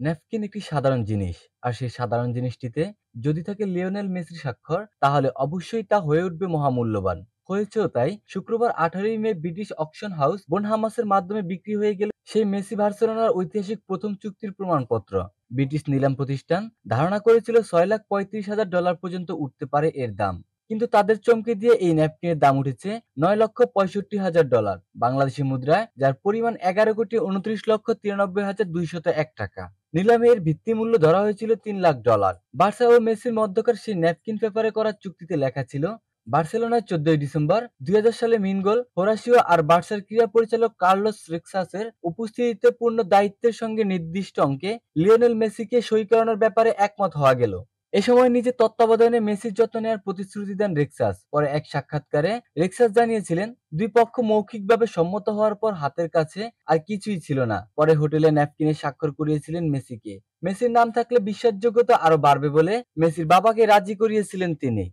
Napkin একটি সাধারণ জিনিস, আর সেই সাধারণ জিনিসটিতে যদি থাকে লিওনেল মেসির স্বাক্ষর, তাহলে অবশ্যই তা হয়ে উঠবে মহামূল্যবান। হয়েছেও তাই। শুক্রবার 18ই মে ব্রিটিশ অকশন হাউস বোনহামাসের মাধ্যমে বিক্রি হয়ে গেল সেই মেসি বার্সেলোনার ঐতিহাসিক প্রথম চুক্তির প্রমাণপত্র। ব্রিটিশ নিলাম প্রতিষ্ঠান ধারণা করেছিল $6,35,000 পর্যন্ত উঠতে পারে এর দাম। কিন্তু তাদের চমকে দিয়ে এই ন্যাপকিনের দাম উঠেছে $9,65,000, বাংলাদেশি মুদ্রায়, যার পরিমাণ 11,29,93,201 টাকা। নিলামে এর ভিত্তিমূল্য ধরা হয়েছিল $3 লাখ। বার্সা ও মেসির মধ্যকার সেই ন্যাপকিন পেপারে করা চুক্তিতে লেখা ছিল, বার্সেলোনায় 14ই ডিসেম্বর 2000 সালে মিনগোল, হোরাসিও আর বার্সার ক্রীড়া পরিচালক কার্লোস রেক্সাসের উপস্থিতিতে পূর্ণ দায়িত্বের সঙ্গে নির্দিষ্ট অঙ্কে লিওনেল মেসিকে সই করানোর ব্যাপারে একমত হওয়া গেল। এ সময় নিজের তত্ত্বাবধানে মেসির যত্ন নেওয়ার প্রতিশ্রুতি দেন রেক্সাস। পরে এক সাক্ষাৎকারে রেক্সাস জানিয়েছিলেন, দুই পক্ষ মৌখিকভাবে সম্মত হওয়ার পর হাতের কাছে আর কিছুই ছিল না। পরে হোটেলে ন্যাপকিনে স্বাক্ষর করিয়েছিলেন মেসিকে। মেসির নাম থাকলে বিশ্বাসযোগ্যতা আরো বাড়বে বলে মেসির বাবাকে রাজি করিয়েছিলেন তিনি।